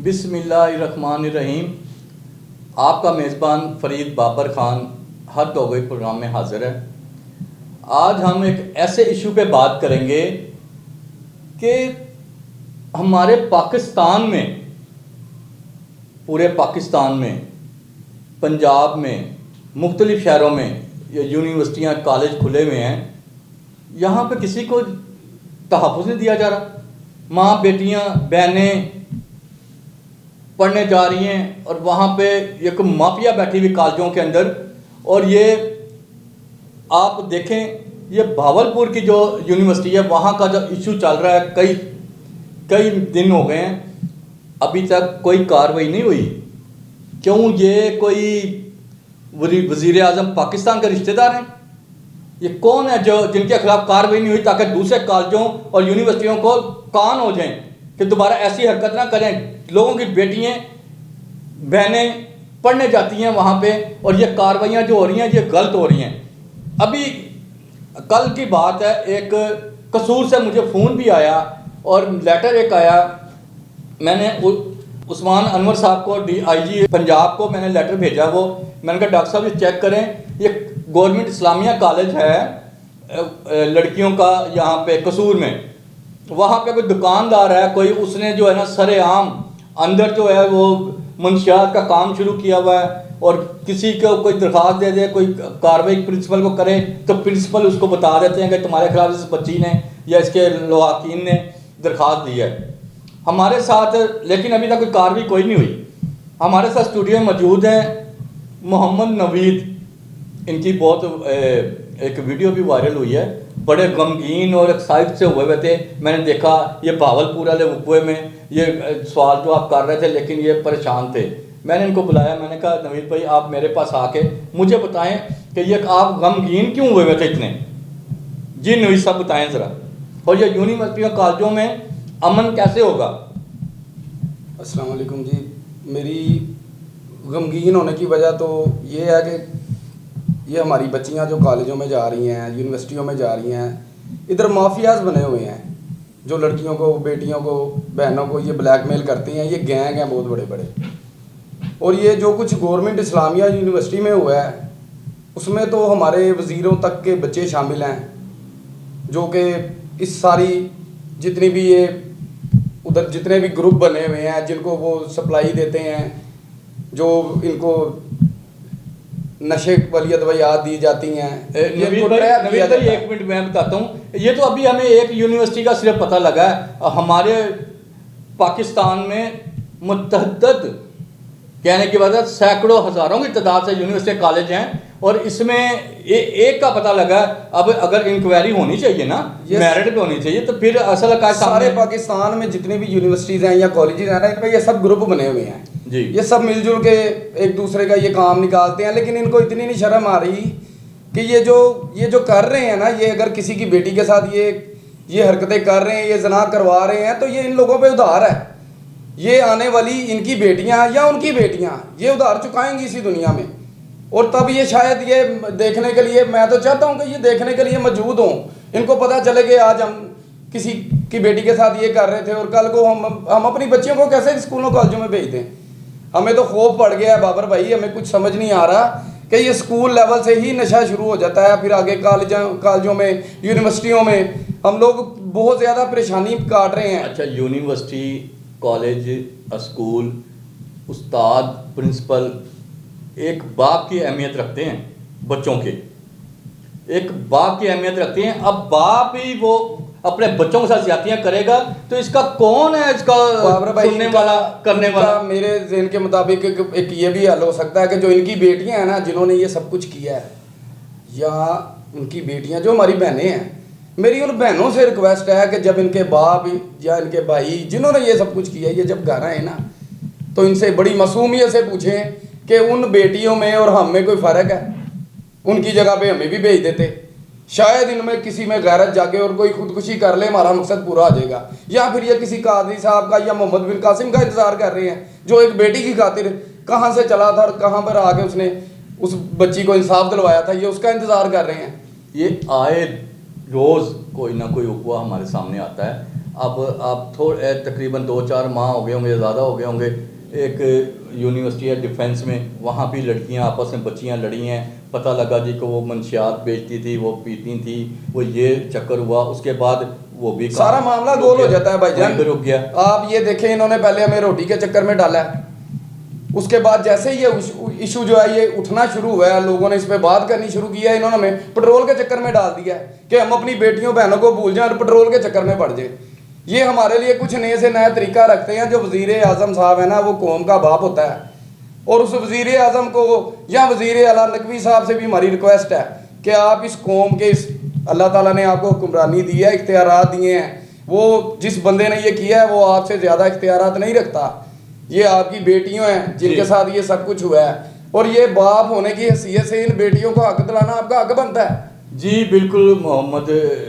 बिस्मिल्लाहिर्रहमानिर्रहीम। आपका मेज़बान फ़रीद बाबर ख़ान हद हो गई प्रोग्राम में हाज़िर है। आज हम एक ऐसे इशू पे बात करेंगे कि हमारे पाकिस्तान में, पूरे पाकिस्तान में, पंजाब में, मुख्तलिफ़ शहरों में ये यूनिवर्सिटियाँ कॉलेज खुले हुए हैं। यहाँ पे किसी को तहफ़्फ़ुज़ नहीं दिया जा रहा। माँ बेटियाँ बहनें पढ़ने जा रही हैं और वहाँ पे एक माफिया बैठी हुई कॉलेजों के अंदर। और ये आप देखें, ये भावलपुर की जो यूनिवर्सिटी है वहाँ का जो इशू चल रहा है, कई दिन हो गए हैं, अभी तक कोई कार्रवाई नहीं हुई। क्यों? ये कोई वज़ीर आज़म पाकिस्तान के रिश्तेदार हैं? ये कौन है जो जिनके खिलाफ कार्रवाई नहीं हुई ताकि दूसरे कॉलेजों और यूनिवर्सिटियों को कान हो जाएं कि दोबारा ऐसी हरकत ना करें? लोगों की बेटियां बहनें पढ़ने जाती हैं वहाँ पे और ये कार्रवाइयाँ जो हो रही हैं ये गलत हो रही हैं। अभी कल की बात है, एक कसूर से मुझे फ़ोन भी आया और लेटर एक आया। मैंने उस्मान अनवर साहब को, DIG पंजाब को मैंने लेटर भेजा। वो मैंने कहा डॉक्टर साहब ये चेक करें, ये गवर्नमेंट इस्लामिया कॉलेज है लड़कियों का यहाँ पे कसूर में। वहाँ पे कोई दुकानदार है, कोई उसने जो है ना सरेआम अंदर जो है वो मंशियात का काम शुरू किया हुआ है। और किसी को कोई दरख्वास्त दे दे, कोई कार्रवाई प्रिंसिपल को करे तो प्रिंसिपल उसको बता देते हैं कि तुम्हारे खिलाफ इस बच्ची ने या इसके लवाकिन ने दरख्वास्त दी है हमारे साथ। लेकिन अभी तक कोई कार्रवाई कोई नहीं हुई। हमारे साथ स्टूडियो में मौजूद हैं मोहम्मद नवीद। इनकी बहुत एक वीडियो भी वायरल हुई है, बड़े गमगीन और एक्साइट से हुए थे। मैंने देखा ये भावलपुर वाले वकूए में ये सवाल जो आप कर रहे थे, लेकिन ये परेशान थे। मैंने इनको बुलाया, मैंने कहा नवीद भाई आप मेरे पास आके मुझे बताएं कि ये आप गमगीन क्यों हुए थे इतने? जी नवीद साहब बताएं ज़रा। और ये यूनिवर्सिटियों कॉलेजों में अमन कैसे होगा? अस्सलाम वालेकुम जी। मेरी गमगीन होने की वजह तो ये है कि ये हमारी बच्चियां जो कॉलेजों में जा रही हैं, यूनिवर्सिटियों में जा रही हैं, इधर माफियाज बने हुए हैं जो लड़कियों को, बेटियों को, बहनों को ये ब्लैकमेल करती हैं। ये गैंग हैं बहुत बड़े बड़े। और ये जो कुछ गवर्नमेंट इस्लामिया यूनिवर्सिटी में हुआ है उसमें तो हमारे वज़ीरों तक के बच्चे शामिल हैं, जो कि इस सारी जितनी भी ये उधर जितने भी ग्रुप बने हुए हैं जिनको वो सप्लाई देते हैं, जो इनको नशे वाली अदवायात दी जाती हैं। नवीद भाई एक मिनट मैं बताता हूँ। ये तो अभी हमें एक यूनिवर्सिटी का सिर्फ पता लगा है। हमारे पाकिस्तान में मुतअद्दिद कहने की वजह सैकड़ों हज़ारों की तादाद से यूनिवर्सिटी कॉलेज हैं और इसमें एक का पता लगा। अब अगर इंक्वायरी होनी चाहिए ना, मेरिट पे होनी चाहिए, तो फिर असल का सारे पाकिस्तान में जितने भी यूनिवर्सिटीज़ हैं या कॉलेजेस हैं ना, इनमें ये सब ग्रुप बने हुए हैं जी। ये सब मिलजुल के एक दूसरे का ये काम निकालते हैं। लेकिन इनको इतनी नहीं शर्म आ रही कि ये जो कर रहे हैं ना, ये अगर किसी की बेटी के साथ ये हरकतें कर रहे हैं, ये जना करवा रहे हैं, तो ये इन लोगों पे उधार है। ये आने वाली इनकी बेटियां या उनकी बेटियां ये उधार चुकाएंगी इसी दुनिया में। और तब ये शायद ये देखने के लिए, मैं तो चाहता हूँ कि ये देखने के लिए मौजूद हों, इनको पता चले कि आज हम किसी की बेटी के साथ ये कर रहे थे और कल को हम अपनी बच्चियों को कैसे स्कूलों कॉलेजों में भेज दें। हमें तो खौफ पड़ गया है बाबर भाई। हमें कुछ समझ नहीं आ रहा कि ये स्कूल लेवल से ही नशा शुरू हो जाता है, फिर आगे कॉलेजों में, यूनिवर्सिटियों में हम लोग बहुत ज़्यादा परेशानी काट रहे हैं। अच्छा, यूनिवर्सिटी, कॉलेज, स्कूल, उस्ताद, प्रिंसिपल एक बाप की अहमियत रखते हैं, बच्चों के एक बाप की अहमियत रखते हैं। अब बाप ही वो अपने बच्चों के साथ ज्यादतियां करेगा तो इसका कौन है, इसका सुनने वाला, करने वाला? मेरे ज़हन के मुताबिक एक ये भी हल हो सकता है कि जो इनकी बेटियां हैं ना, जिन्होंने ये सब कुछ किया है, या उनकी बेटियां जो हमारी बहनें हैं, मेरी उन बहनों से रिक्वेस्ट है कि जब इनके बाप या इनके भाई जिन्होंने ये सब कुछ किया, ये जब घर आए ना, तो इनसे बड़ी मासूमियत से पूछें कि उन बेटियों में और हम में कोई फ़र्क है। उनकी जगह पे हमें भी भेज देते, शायद इनमें किसी में गैरत जागे और कोई खुदकुशी कर ले, हमारा मकसद पूरा हो जाएगा। या फिर ये किसी कादरी साहब का या मोहम्मद बिन कासिम का इंतज़ार कर रहे हैं, जो एक बेटी की खातिर कहाँ से चला था और कहाँ पर आके उसने उस बच्ची को इंसाफ दिलवाया था, ये उसका इंतज़ार कर रहे हैं। ये आए रोज़ कोई ना कोई हुक्वा हमारे सामने आता है। अब आप थोड़े तकरीबन 2-4 माह हो गए होंगे, ज़्यादा हो गए होंगे, एक यूनिवर्सिटी है डिफेंस में, वहाँ भी लड़कियाँ आपस में बच्चियाँ लड़ी हैं। पता लगा जी को वो मंशियात बेचती थी, वो पीती थी, वो ये चक्कर हुआ। उसके बाद वो भी सारा मामला गोल हो जाता है भाईजान। रुक गया। आप ये देखें, इन्होंने पहले हमें रोटी के चक्कर में डाला है, उसके बाद जैसे ही ये इशू जो है ये उठना शुरू हुआ है, लोगों ने इस पे बात करनी शुरू की है, इन्होंने हमें पेट्रोल के चक्कर में डाल दिया है कि हम अपनी बेटियों बहनों को भूल जाएं और पेट्रोल के चक्कर में पड़ जाए। ये हमारे लिए कुछ नए से नया तरीका रखते हैं। जो वज़ीर आज़म साहब है ना, वो कौम का बाप होता है, और उस वज़ीर आज़म को या वज़ीर आला नकवी साहब से भी हमारी रिक्वेस्ट है कि आप इस कौम के, इस अल्लाह ताला ने आपको हुक्मरानी दी है, इख्तियारात दिए हैं, वो जिस बंदे ने ये किया है वो आपसे ज़्यादा इख्तियारात नहीं रखता। ये आपकी बेटियों हैं जिनके साथ ये सब कुछ हुआ है, और ये बाप होने की हैसियत से इन बेटियों को हक दिलाना आपका हक बनता है। जी बिल्कुल मोहम्मद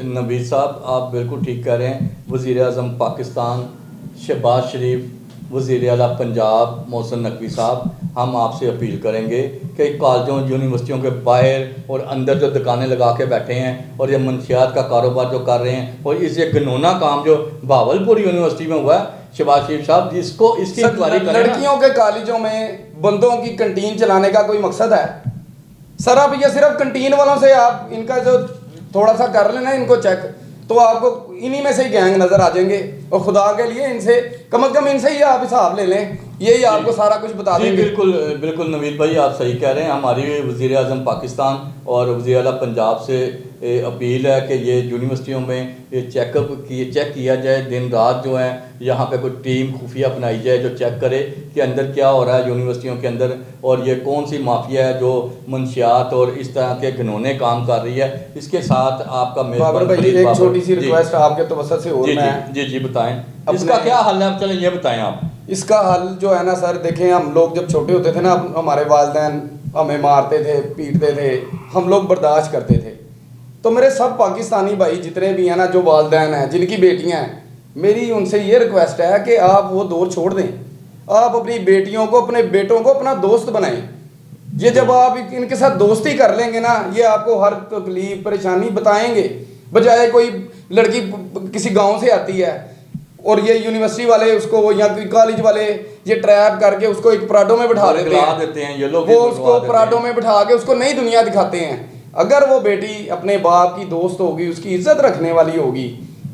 नबी साहब, आप बिल्कुल ठीक कह रहे हैं। वज़ीर आज़म पाकिस्तान शहबाज शरीफ, वज़ीर आला पंजाब मोहसिन नकवी साहब, हम आपसे अपील करेंगे कि कॉलेजों यूनिवर्सिटियों के बाहर और अंदर जो दुकानें लगा के बैठे हैं और ये मंशियात का कारोबार जो कर रहे हैं, और इस ये घिनौना काम जो भावलपुर यूनिवर्सिटी में हुआ है, शहबाज शरीफ साहब जिसको इसकी इंक्वायरी करें। लड़कियों के कॉलेजों में बंदों की कंटीन चलाने का कोई मकसद है? सर आप ये सिर्फ कंटीन वालों से आप इनका जो थोड़ा सा कर लेना इनको चेक, तो आपको इन्हीं में से ही गैंग नजर आ जाएंगे। और खुदा के लिए इनसे कम से कम इनसे ही आप हिसाब ले लें, यही आपको सारा कुछ बता देंगे। बिल्कुल बिल्कुल नवीद भाई, आप सही कह रहे हैं। हमारी वज़ीर आज़म पाकिस्तान और वज़ीर आला पंजाब से अपील है कि ये यूनिवर्सिटियों में ये चेक किया जाए, दिन रात जो है यहाँ पे कोई टीम खुफिया बनाई जाए जो चेक करे कि अंदर क्या हो रहा है यूनिवर्सिटियों के अंदर, और ये कौन सी माफिया है जो मंशियात और इस तरह के घिनौने काम कर रही है। इसके साथ आपका एक छोटी सी रिक्वेस्ट आपके तवज्जो से और मैं जी बताएं इसका क्या हल है? चलें ये बताएं आप। इसका हल जो है ना सर, देखें हम लोग जब छोटे होते थे ना, हमारे वालिदैन हमें मारते थे, पीटते थे, हम लोग बर्दाश्त करते थे। तो मेरे सब पाकिस्तानी भाई जितने भी हैं ना, जो वालिदैन हैं जिनकी बेटियां हैं, मेरी उनसे ये रिक्वेस्ट है कि आप वो दौर छोड़ दें। आप अपनी बेटियों को, अपने बेटों को अपना दोस्त बनाएं। ये जब आप इनके साथ दोस्ती कर लेंगे ना, ये आपको हर तकलीफ परेशानी बताएंगे, बजाय कोई लड़की किसी गाँव से आती है और ये यूनिवर्सिटी वाले उसको या कॉलेज वाले ये ट्रैप करके उसको एक पराडों में बिठा देते हैं, ये लोग वो उसको पराडों में बिठा के उसको नई दुनिया दिखाते हैं। अगर वो बेटी अपने बाप की दोस्त होगी, उसकी इज्जत रखने वाली होगी,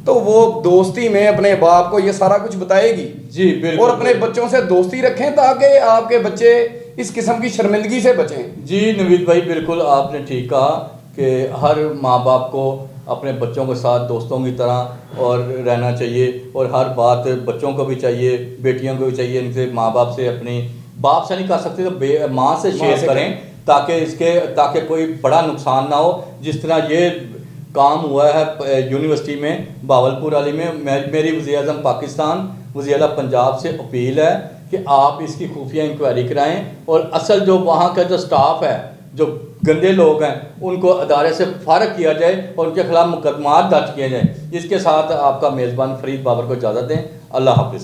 तो वो दोस्ती में अपने बाप को ये सारा कुछ बताएगी। जी बिल्कुल। और अपने बच्चों से दोस्ती रखें ताकि आपके बच्चे इस किस्म की शर्मिंदगी से बचें। जी नवीद भाई, बिल्कुल आपने ठीक कहा कि हर माँ बाप को अपने बच्चों के साथ दोस्तों की तरह और रहना चाहिए, और हर बात बच्चों को भी चाहिए, बेटियों को भी चाहिए, इनसे माँ बाप से, अपनी बाप से नहीं कर सकते तो माँ से शेयर करें, ताकि कोई बड़ा नुकसान ना हो। जिस तरह ये काम हुआ है यूनिवर्सिटी में भावलपुर वाली में, मेरी वज़ीर आज़म पाकिस्तान वज़ीर आला पंजाब से अपील है कि आप इसकी खुफिया इंक्वायरी कराएं, और असल जो वहाँ का जो स्टाफ है, जो गंदे लोग हैं, उनको अदारे से फारग किया जाए और उनके खिलाफ मुकदमात दर्ज किए जाए। इसके साथ आपका मेज़बान फरीद बाबर को इजाज़त दें। अल्लाह हाफ़िज़।